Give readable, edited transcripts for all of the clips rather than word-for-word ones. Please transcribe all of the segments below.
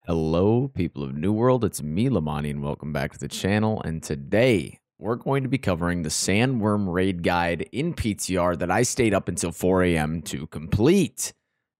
Hello, people of New World. It's me, Lamani, and welcome back to the channel. And today we're going to be covering the Sandworm raid guide in PTR that I stayed up until 4 a.m. to complete.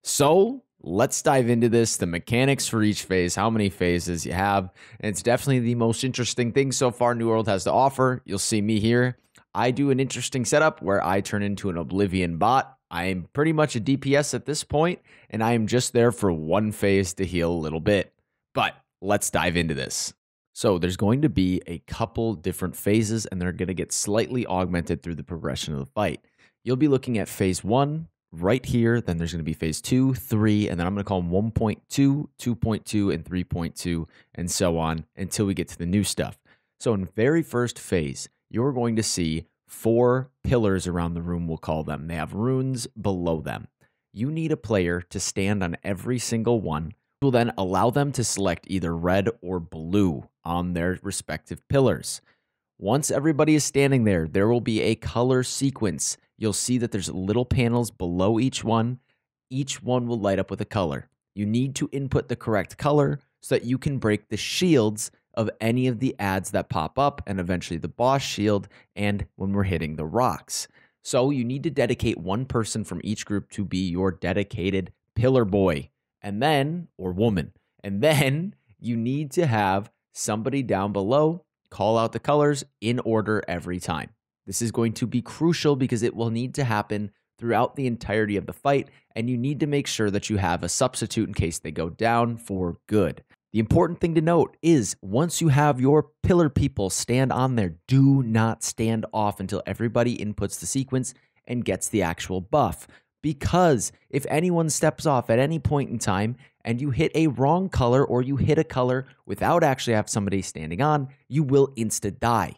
So let's dive into this, the mechanics for each phase, how many phases you have. And it's definitely the most interesting thing so far New World has to offer. You'll see me here. I do an interesting setup where I turn into an Oblivion bot. I'm pretty much a DPS at this point, and I am just there for one phase to heal a little bit. But let's dive into this. So there's going to be a couple different phases, and they're going to get slightly augmented through the progression of the fight. You'll be looking at phase 1 right here. Then there's going to be phase 2, 3, and then I'm going to call them 1.2, 2.2, and 3.2, and so on until we get to the new stuff. So in the very first phase, you're going to see 4 pillars around the room, we'll call them. They have runes below them. You need a player to stand on every single one. Will then allow them to select either red or blue on their respective pillars. Once everybody is standing there, there will be a color sequence. You'll see that there's little panels below each one. Each one will light up with a color. You need to input the correct color so that you can break the shields of any of the ads that pop up and eventually the boss shield and when we're hitting the rocks. So you need to dedicate one person from each group to be your dedicated pillar boy. And then, or woman, and then you need to have somebody down below call out the colors in order every time. This is going to be crucial because it will need to happen throughout the entirety of the fight, and you need to make sure that you have a substitute in case they go down for good. The important thing to note is once you have your pillar people stand on there, do not stand off until everybody inputs the sequence and gets the actual buff. Because if anyone steps off at any point in time and you hit a wrong color or you hit a color without actually have somebody standing on, you will insta-die.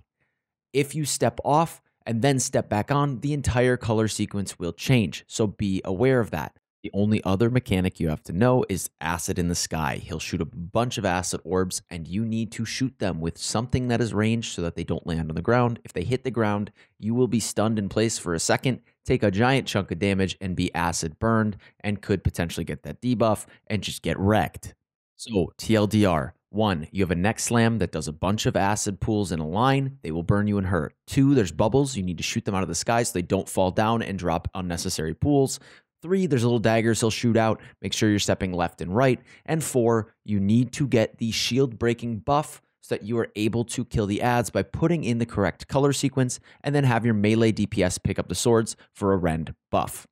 If you step off and then step back on, the entire color sequence will change. So be aware of that. The only other mechanic you have to know is acid in the sky. He'll shoot a bunch of acid orbs and you need to shoot them with something that is ranged so that they don't land on the ground. If they hit the ground, you will be stunned in place for a second, take a giant chunk of damage and be acid burned and could potentially get that debuff and just get wrecked. So TLDR, 1, you have a neck slam that does a bunch of acid pools in a line. They will burn you and hurt. 2, there's bubbles. You need to shoot them out of the sky so they don't fall down and drop unnecessary pools. 3, there's little daggers he'll shoot out. Make sure you're stepping left and right. And 4, you need to get the shield breaking buff so that you are able to kill the ads by putting in the correct color sequence and then have your melee DPS pick up the swords for a rend buff.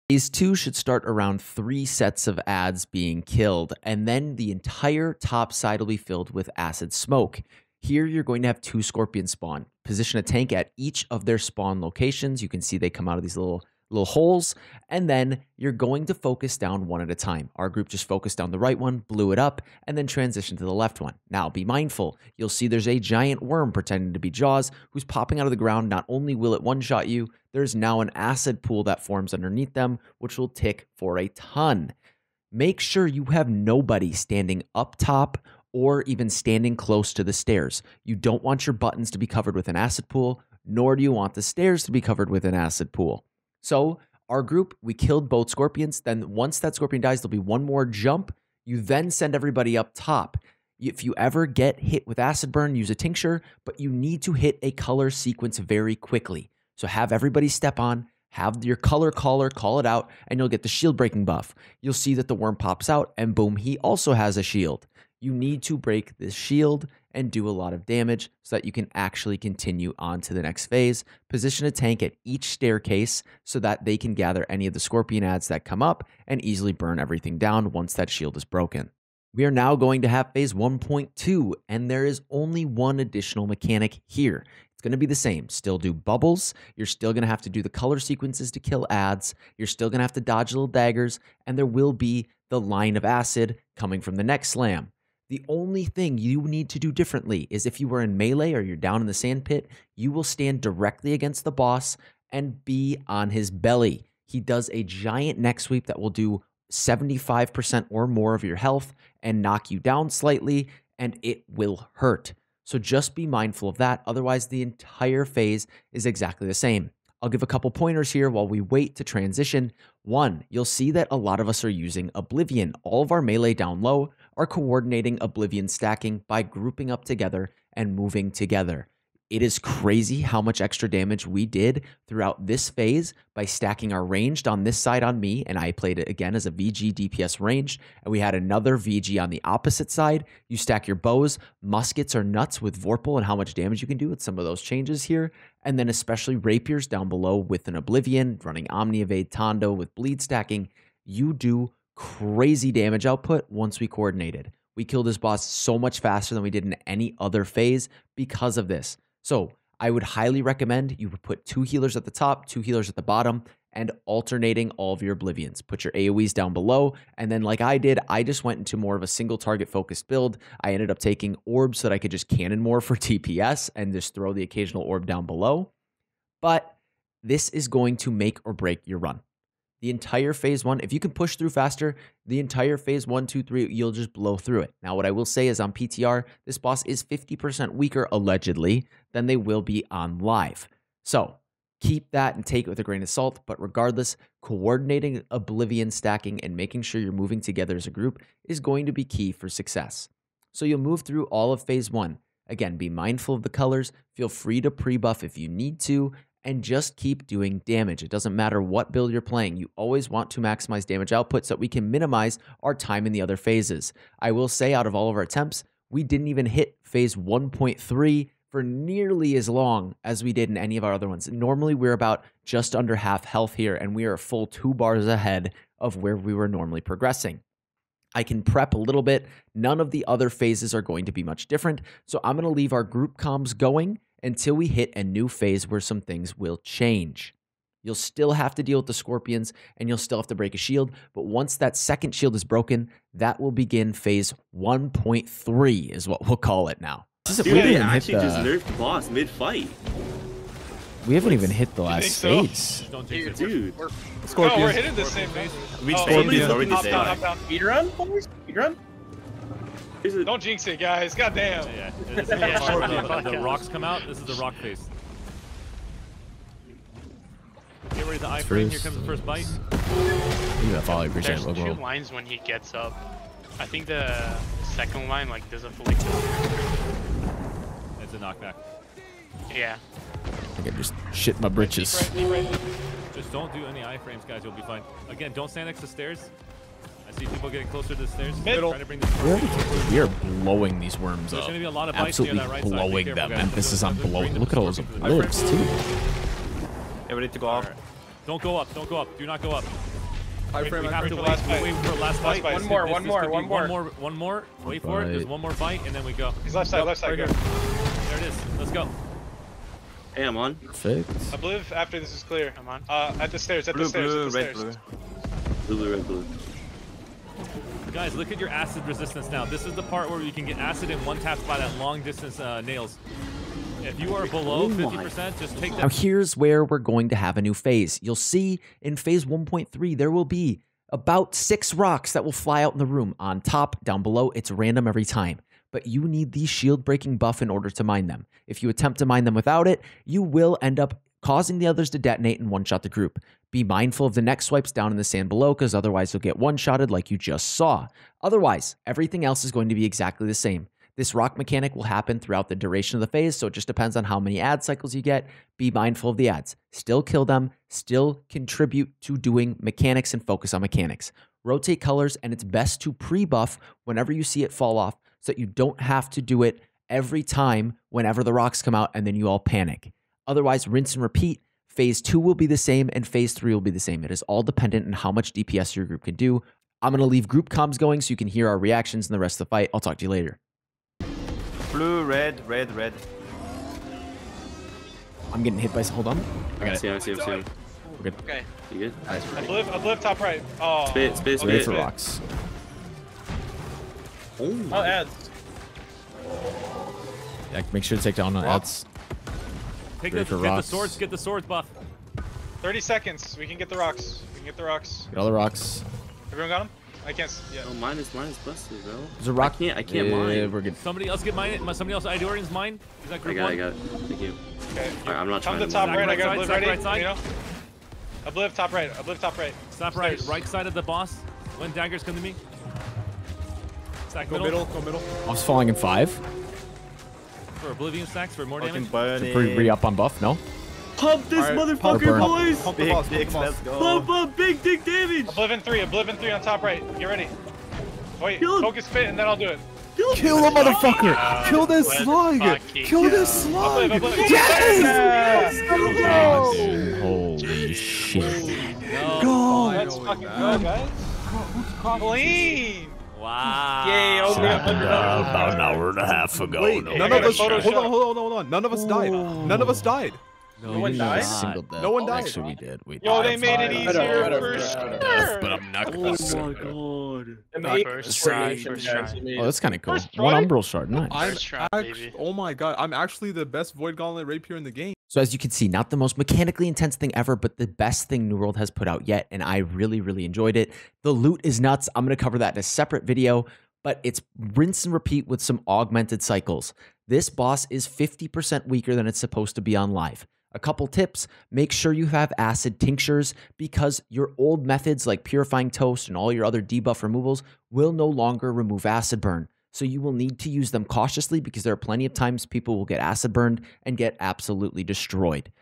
Phase 2 should start around 3 sets of ads being killed, and then the entire top side will be filled with acid smoke. Here, you're going to have 2 scorpions spawn. Position a tank at each of their spawn locations. You can see they come out of these little holes, and then you're going to focus down one at a time. Our group just focused down the right one, blew it up, and then transitioned to the left one. Now, be mindful. You'll see there's a giant worm pretending to be Jaws who's popping out of the ground. Not only will it one-shot you, there's now an acid pool that forms underneath them, which will tick for a ton. Make sure you have nobody standing up top or even standing close to the stairs. You don't want your buttons to be covered with an acid pool, nor do you want the stairs to be covered with an acid pool. So our group, we killed both scorpions. Then once that scorpion dies, there'll be one more jump. You then send everybody up top. If you ever get hit with acid burn, use a tincture, but you need to hit a color sequence very quickly. So have everybody step on, have your color caller call it out, and you'll get the shield breaking buff. You'll see that the worm pops out and boom, he also has a shield. You need to break this shield and do a lot of damage so that you can actually continue on to the next phase. Position a tank at each staircase so that they can gather any of the scorpion ads that come up and easily burn everything down once that shield is broken. We are now going to have phase 1.2, and there is only one additional mechanic here. It's going to be the same. Still do bubbles. You're still going to have to do the color sequences to kill ads. You're still going to have to dodge little daggers, and there will be the line of acid coming from the neck slam. The only thing you need to do differently is if you were in melee or you're down in the sand pit, you will stand directly against the boss and be on his belly. He does a giant neck sweep that will do 75% or more of your health and knock you down slightly, and it will hurt. So just be mindful of that. Otherwise, the entire phase is exactly the same. I'll give a couple pointers here while we wait to transition. One, you'll see that a lot of us are using Oblivion. All of our melee down low are coordinating Oblivion stacking by grouping up together and moving together. It is crazy how much extra damage we did throughout this phase by stacking our ranged on this side on me, and I played it again as a VG DPS ranged, and we had another VG on the opposite side. You stack your bows, muskets are nuts with Vorpal and how much damage you can do with some of those changes here, and then especially rapiers down below with an Oblivion, running Omni Evade Tondo with bleed stacking. You do crazy damage output once we coordinated. We killed this boss so much faster than we did in any other phase because of this. So I would highly recommend you put 2 healers at the top, 2 healers at the bottom, and alternating all of your Oblivions. Put your AoEs down below, and then like I did, I just went into more of a single target focused build. I ended up taking orbs so that I could just cannon more for TPS and just throw the occasional orb down below. But this is going to make or break your run. The entire phase 1, if you can push through faster, the entire phase 1, 2, 3, you'll just blow through it. Now, what I will say is on PTR, this boss is 50% weaker, allegedly, than they will be on live. So keep that and take it with a grain of salt. But regardless, coordinating Oblivion stacking and making sure you're moving together as a group is going to be key for success. So you'll move through all of phase 1. Again, be mindful of the colors. Feel free to pre-buff if you need to. And just keep doing damage. It doesn't matter what build you're playing. You always want to maximize damage output so that we can minimize our time in the other phases. I will say out of all of our attempts, we didn't even hit phase 1.3 for nearly as long as we did in any of our other ones. Normally, we're about just under half health here, and we are a full 2 bars ahead of where we were normally progressing. I can prep a little bit. None of the other phases are going to be much different, so I'm going to leave our group comms going until we hit a new phase where some things will change. You'll still have to deal with the scorpions, and you'll still have to break a shield, but once that second shield is broken, that will begin phase 1.3 is what we'll call it now. Dude, they actually just nerfed the boss mid-fight. We haven't even hit the last phase. Dude. Scorpions. No, we're hitting the same phase. Speed run, boys? Speed run? Don't jinx it, guys. Goddamn. Yeah, this is the rocks come out. This is the rock phase. Get ready, the iframe. Here comes the first bite. There's 2 lines when he gets up. I think the second line like doesn't fully kill. It's a knockback. Yeah. I think I just shit my britches. Just don't do any iframes, guys. You'll be fine. Again, don't stand next to stairs. I see people getting closer to the stairs. Middle. Trying to bring this We are blowing these worms There's up. going to be a lot of bites near Absolutely that right blowing side. them. Emphasis on blowing. Look at all those lips, too. Yeah, ready to go off. Right. Don't go up. Don't go up. Do not go up. We have to wait for the last bite. One more. Wait for it. There's one more bite, and then we go. He's left side, right go. There it is. Let's go. Hey, I'm on. Perfect. I believe after this is clear. I'm on. At the stairs, Blue, red, stairs. blue, red, blue. Guys, look at your acid resistance now. This is the part where you can get acid in one tap by that long distance nails. If you are below 50%, just take that. Now here's where we're going to have a new phase. You'll see in phase 1.3, there will be about 6 rocks that will fly out in the room. On top, down below, it's random every time. But you need the shield breaking buff in order to mine them. If you attempt to mine them without it, you will end up causing the others to detonate and one-shot the group. Be mindful of the next swipes down in the sand below, because otherwise you'll get one-shotted like you just saw. Otherwise, everything else is going to be exactly the same. This rock mechanic will happen throughout the duration of the phase, so it just depends on how many ad cycles you get. Be mindful of the ads. Still kill them, still contribute to doing mechanics and focus on mechanics. Rotate colors, and it's best to pre-buff whenever you see it fall off so that you don't have to do it every time whenever the rocks come out and then you all panic. Otherwise, rinse and repeat. Phase 2 will be the same and phase 3 will be the same. It is all dependent on how much DPS your group can do. I'm going to leave group comms going so you can hear our reactions in the rest of the fight. I'll talk to you later. Blue, red, red, red. I'm getting hit by some. Hold on. I got it. I see him. We're good. Okay. You good? Nice. I believe top right. Oh. Spit. Wait for rocks. Oh, ads. Yeah, make sure to take down on ads. Take the, get the swords buff. 30 seconds. We can get the rocks. Get all the rocks. Everyone got them? I can't. Yeah. Oh, mine is busted, bro. There's a rock. I can't Yeah, mine. we're good. Somebody else get mine. Somebody else Idorian's mine. Is that I group got one? it. Thank you. Okay. Alright, I'm not Come trying to top right. I got Right Obliv side, ready. right side. You know. Obliv top right. Obliv top right. Stop right. Right side of the boss. When daggers come to me. Stack Go middle. Go middle. Boss falling in 5. For Oblivion stacks for more damage. Re-up on buff, no? Pump this motherfucker, burn. boys! Pump the boss, pump the boss. Let's go. Pump, big dick damage! Oblivion 3 on top right. Get ready. Wait, focus fit and then I'll do it. Kill a motherfucker! Kill this slug! Kill this slug! Yes! Dude, holy shit. Go! Let's fucking go, guys. Clean! Wow. Yay, About an hour and a half ago. Wait, no none I of got a us. photo Hold shot. on. None of us died. None of us died. No one died? Single death. No one died. Actually, we did. We Yo, died. they made it easier for sure. But I'm not Oh gonna say my it. god. First try. try. Oh, that's kind of cool. First One try? umbral shard, nice. First try, baby. Oh my god, I'm actually the best Void Gauntlet rapier in the game. So as you can see, not the most mechanically intense thing ever, but the best thing New World has put out yet, and I really, really enjoyed it. The loot is nuts. I'm going to cover that in a separate video, but it's rinse and repeat with some augmented cycles. This boss is 50% weaker than it's supposed to be on live. A couple tips: make sure you have acid tinctures, because your old methods like Purifying Toast and all your other debuff removals will no longer remove acid burn. So you will need to use them cautiously, because there are plenty of times people will get acid burned and get absolutely destroyed.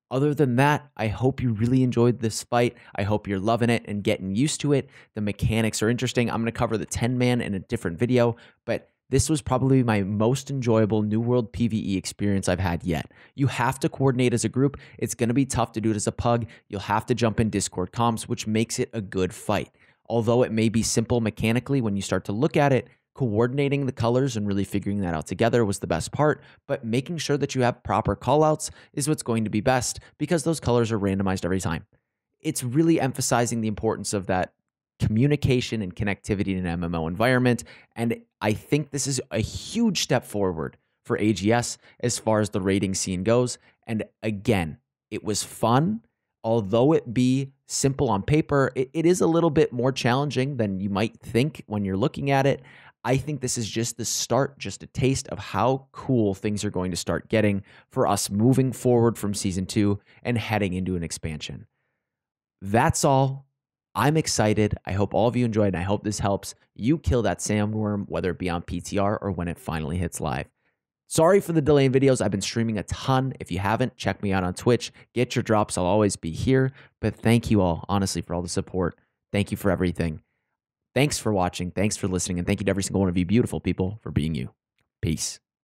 Other than that, I hope you really enjoyed this fight. I hope you're loving it and getting used to it. The mechanics are interesting. I'm going to cover the 10-man in a different video, but this was probably my most enjoyable New World PvE experience I've had yet. You have to coordinate as a group. It's going to be tough to do it as a pug. You'll have to jump in Discord comms, which makes it a good fight. Although it may be simple mechanically, when you start to look at it, coordinating the colors and really figuring that out together was the best part, but making sure that you have proper callouts is what's going to be best, because those colors are randomized every time. It's really emphasizing the importance of that communication and connectivity in an MMO environment, and I think this is a huge step forward for AGS as far as the raiding scene goes. And again, it was fun. Although it be simple on paper, it is a little bit more challenging than you might think when you're looking at it. I think this is just the start, just a taste of how cool things are going to start getting for us moving forward from Season 2 and heading into an expansion. That's all. I'm excited. I hope all of you enjoyed, and I hope this helps you kill that sandworm, whether it be on PTR or when it finally hits live. Sorry for the delay in videos. I've been streaming a ton. If you haven't, check me out on Twitch. Get your drops. I'll always be here. But thank you all, honestly, for all the support. Thank you for everything. Thanks for watching. Thanks for listening. And thank you to every single one of you beautiful people for being you. Peace.